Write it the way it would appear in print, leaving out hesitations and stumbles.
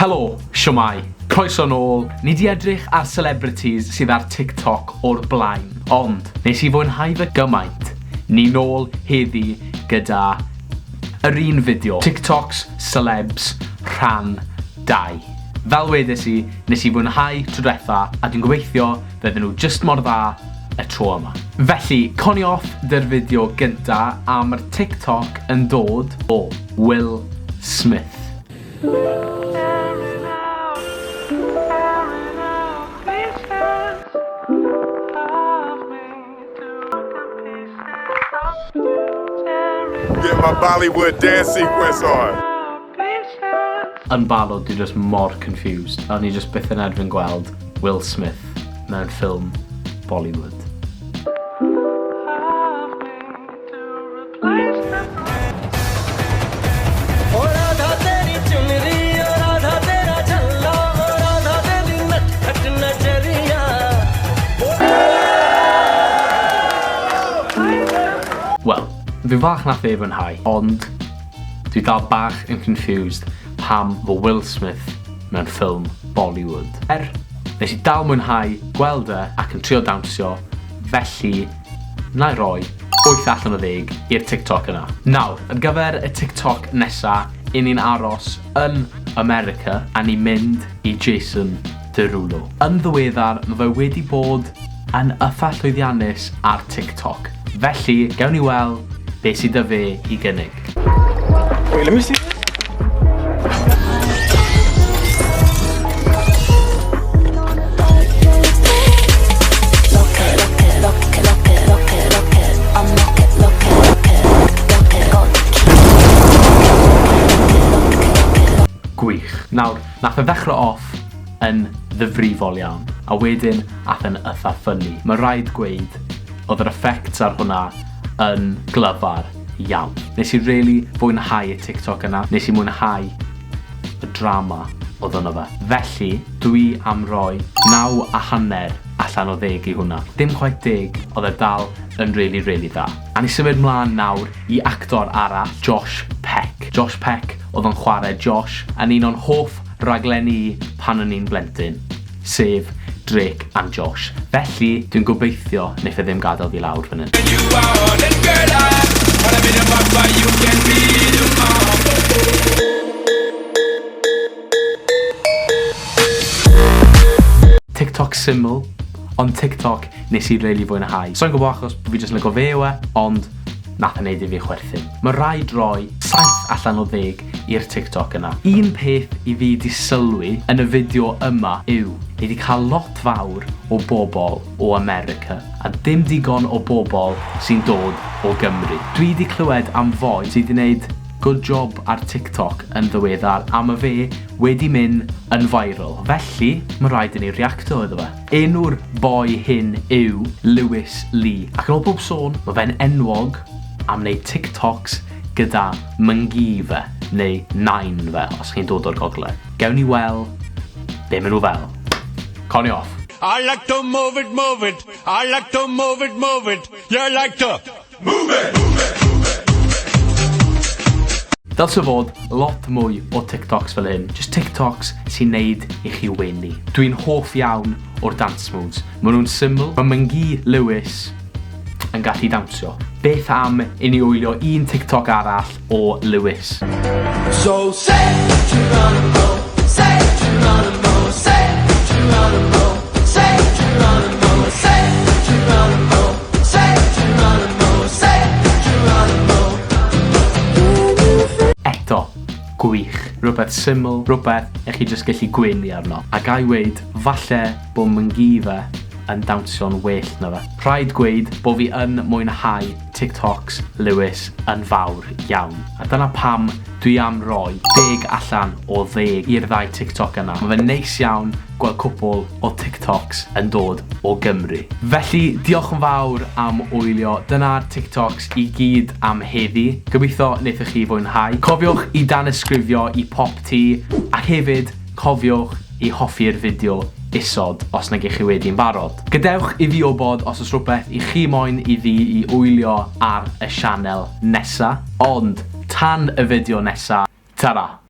Helo, siwmai. Croeso nôl. Ni di edrych ar celebrities sydd ar TikTok o'r blaen, ond nes i fwynhau fy gymaint. Ni nôl heddi gyda yr un fideo, TikToks, celebs, rhan 2. Fel wedes i, nes i fwynhau tro diwetha a dwi'n gobeithio fydden nhw just mor dda y tro yma. Felly, coni off dy'r fideo gynta am yr TikTok yn dod o Will Smith. Get my Bollywood dance sequence on. Yn barod, dwi just mor confused. O'n i just byth yn edrych gweld Will Smith mewn ffilm Bollywood. Wel, dwi'n fach nath e fwynhau, ond dwi dal bach yn confused pam fo Will Smith mewn ffilm Bollywood. Nes i dal mwynhau gweld e ac yn trio dawnsio, felly na i roi 8 allan o 10 i'r TikTok yna. Nawr, ar gyfer y TikTok nesa, ni'n aros yn America a ni'n mynd i Jason Derulo. Yn ddiweddar, mae fe wedi bod yn yffa llwyddiannus ar TikTok. Felly, gawn ni weld beth sydd â fe i gynnig. Wait, let me see this. Gwych. Nawr, nath e ddechrau off yn ddifrifol iawn, a wedyn ath yn ytha ffynnu. Mae rhaid gweud oedd yr effects ar hwnna yn glyfar iawn. Nes i really fwynhau y TikTok yna. Nes i mwynhau y drama oedd yna fe. Felly, dwi am roi 9.5 allan o 10 i hwnna. Dim quite 10, oedd e dal yn really dda. A ni symud mlaen nawr i actor arall, Josh Peck. Josh Peck oedd yn chwarae Josh yn un o'n hoff raglenni pan o'n i'n blentyn, sef Drake and Josh. Felly, dwi'n gobeithio wneith e ddim gadael fi lawr fan hyn. TikTok syml, ond TikTok nes i really fwynhau. So'n gwybod achos fi jyst yn lygo fe yw e, ond nath yn neud i fi chwerthin. Mae rhaid roi 7 allan o 10 i'r TikTok yna. Un peth i fi di sylwi yn y fideo yma yw ni wedi cael lot fawr o bobl o America a dim digon o bobl sy'n dod o Gymru. Dwi wedi clywed am foi sydd wedi gwneud good job ar TikTok yn ddiweddar a mae fe wedi mynd yn viral. Felly, mae rhaid i ni reacto iddo fe. Enw'r boi hyn yw Leigh. Ac yn ôl bob sôn, mae fe'n enwog am wneud TikToks gyda myngi fe, neu nain fe, os chi'n dod o'r gogledd. Gawn ni weld be maen nhw fel. Coni off. I like to move it, move it. I like to move it, move it. You like to move it, move it, move it. Dylse fod lot mwy o TikToks fel hyn. Just TikToks sy'n neud i chi wenu. Dwi'n hoff iawn o'r dance moves. Maen nhw'n syml. Mae myngi Lewis yn gallu dawnsio. Beth am i ni wylio un TikTok arall o Lewis. So say Geronimo, say Geronimo, say Geronimo, say Geronimo, say Geronimo, say Geronimo, say Geronimo. Eto, gwych. Rhywbeth syml, rhywbeth eich chi jyst gallu gwenu arno. A gai weid, falle bod myngi fe yn dawnsio'n well na fe. Rhaid gweud bod fi yn mwynhau TikToks Lewis yn fawr iawn. A dyna pam dwi am roi 10 allan o 10 i'r 2 TikTok yna. Mae fe'n neis iawn gweld cwpl o TikToks yn dod o Gymru. Felly, diolch yn fawr am wylio. Dyna'r TikToks i gyd am heddi. Gobeithio wnaethoch chi fwynhau. Cofiwch i Tanysgrifio i PopT a hefyd cofiwch i hoffi'r fideo isod os nag chi wedi'n barod. Gadewch i fi wybod os oes rhywbeth i chi moyn i fi i wylio ar y sianel nesa. Ond tan y fideo nesa, tara!